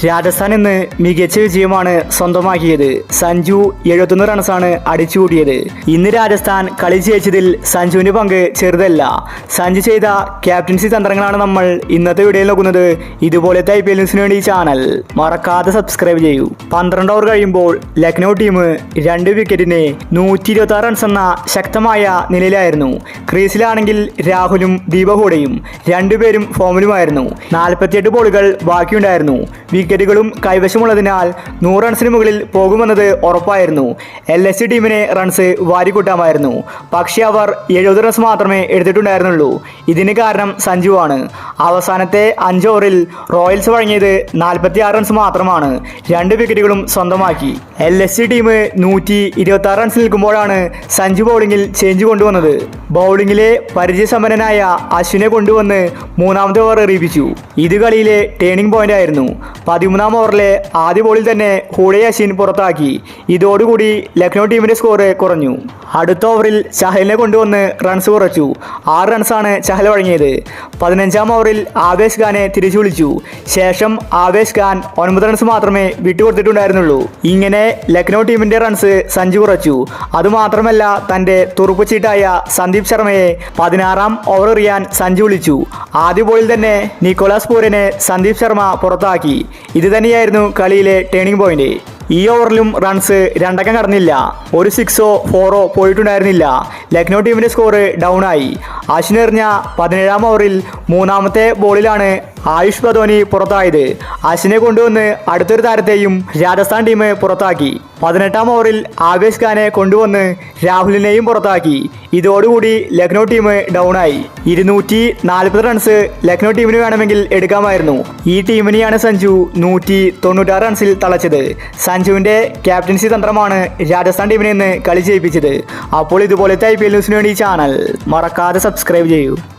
രാജസ്ഥാൻ ഇന്ന് മികച്ച വിജയമാണ് സ്വന്തമാക്കിയത്. സഞ്ജു 71 റൺസാണ് അടിച്ചുകൂട്ടിയത്. ഇന്ന് രാജസ്ഥാൻ കളി ജയിച്ചതിൽ സഞ്ജുവിന്റെ പങ്ക് ചെറുതല്ല. സഞ്ജു ചെയ്ത ക്യാപ്റ്റൻസി തന്ത്രങ്ങളാണ് നമ്മൾ ഇന്നത്തെ വീഡിയോയിൽ നോക്കുന്നത്. ഇതുപോലത്തെ IPL ന്യൂസിന് വേണ്ടി ചാനൽ മറക്കാതെ സബ്സ്ക്രൈബ് ചെയ്യൂ. 12 ഓവർ കഴിയുമ്പോൾ ലക്നൗ ടീം 2 വിക്കറ്റിന് 126 റൺസ് എന്ന ശക്തമായ നിലയിലായിരുന്നു. ക്രീസിലാണെങ്കിൽ രാഹുലും ദീപക് രണ്ടുപേരും ഫോമിലുമായിരുന്നു. 48 ബോളുകൾ ബാക്കിയുണ്ടായിരുന്നു. വിക്കറ്റുകളും കൈവശമുള്ളതിനാൽ 100 റൺസിന് മുകളിൽ പോകുമെന്നത് ഉറപ്പായിരുന്നു. LSG ടീമിനെ റൺസ് വാരിക്കൂട്ടാമായിരുന്നു. പക്ഷേ അവർ 70 റൺസ് മാത്രമേ എടുത്തിട്ടുണ്ടായിരുന്നുള്ളൂ. ഇതിന് കാരണം സഞ്ജുവാണ്. അവസാനത്തെ 5 ഓവറിൽ റോയൽസ് വഴങ്ങിയത് 46 റൺസ് മാത്രമാണ്. 2 വിക്കറ്റുകളും സ്വന്തമാക്കി. LSG ടീം 126 റൺസ് നിൽക്കുമ്പോഴാണ് സഞ്ജു ബൗളിംഗിൽ ചേഞ്ച് കൊണ്ടുവന്നത്. ബൗളിംഗിലെ പരിചയസമ്പന്നനായ അശ്വിനെ കൊണ്ടുവന്ന് 3ാമത്തെ ഓവർ എറിയിപ്പിച്ചു. ഇത് കളിയിലെ ടേണിംഗ് പോയിന്റ് ആയിരുന്നു. 13ാം ഓവറിലെ ആദ്യ ബോളിൽ തന്നെ ഹൂഡെ അശ്വിൻ പുറത്താക്കി. ഇതോടുകൂടി ലക്നൗ ടീമിന്റെ സ്കോർ കുറഞ്ഞു. അടുത്ത ഓവറിൽ ചഹലിനെ കൊണ്ടുവന്ന് റൺസ് കുറച്ചു. 6 റൺസാണ് ചഹൽ വഴങ്ങിയത്. 15ാം ഓവറിൽ ആവേശ് ഖാനെ തിരിച്ചു വിളിച്ചു. ശേഷം ആവേശ് ഖാൻ 9 റൺസ് മാത്രമേ വിട്ടുകൊടുത്തിട്ടുണ്ടായിരുന്നുള്ളൂ. ഇങ്ങനെ ലക്നൗ ടീമിന്റെ റൺസ് സഞ്ജു കുറച്ചു. അതുമാത്രമല്ല, തന്റെ തുറുപ്പുചീട്ടായ സന്ദീപ് ശർമ്മയെ 16ാം ഓവർ എറിയാൻ സഞ്ജു വിളിച്ചു. ആദ്യ ബോളിൽ തന്നെ നിക്കോളാസ് പൂരനെ സന്ദീപ് ശർമ്മ പുറത്താക്കി. ഇത് തന്നെയായിരുന്നു കളിയിലെ ടേണിംഗ് പോയിന്റ്. ഈ ഓവറിലും റൺസ് 2 അക്കം കടന്നില്ല. ഒരു 6ഓ 4ഓ പോയിട്ടുണ്ടായിരുന്നില്ല. ലക്നൗ ടീമിന്റെ സ്കോർ ഡൗൺ ആയി. അശ്വിൻ എറിഞ്ഞ 17ാം ഓവറിൽ 3ാമത്തെ ബോളിലാണ് ആയുഷ് പദോനി പുറത്തായത്. അശ്വിനെ കൊണ്ടുവന്ന് അടുത്തൊരു താരത്തെയും രാജസ്ഥാൻ ടീം പുറത്താക്കി. 18ാം ഓവറിൽ ആവേശ് ഖാനെ കൊണ്ടുവന്ന് രാഹുലിനെയും പുറത്താക്കി. ഇതോടുകൂടി ലക്നൗ ടീം ഡൗൺ ആയി. 240 റൺസ് ലക്നൗ ടീമിന് വേണമെങ്കിൽ എടുക്കാമായിരുന്നു. ഈ ടീമിനെയാണ് സഞ്ജു 196 റൺസിൽ തളച്ചത്. സഞ്ജുവിന്റെ ക്യാപ്റ്റൻസി തന്ത്രമാണ് രാജസ്ഥാൻ ടീമിനെ ഇന്ന് കളി ജയിപ്പിച്ചത്. അപ്പോൾ ഇതുപോലത്തെ IPL ന്യൂസിന് വേണ്ടി ചാനൽ മറക്കാതെ സബ്സ്ക്രൈബ് ചെയ്യൂ.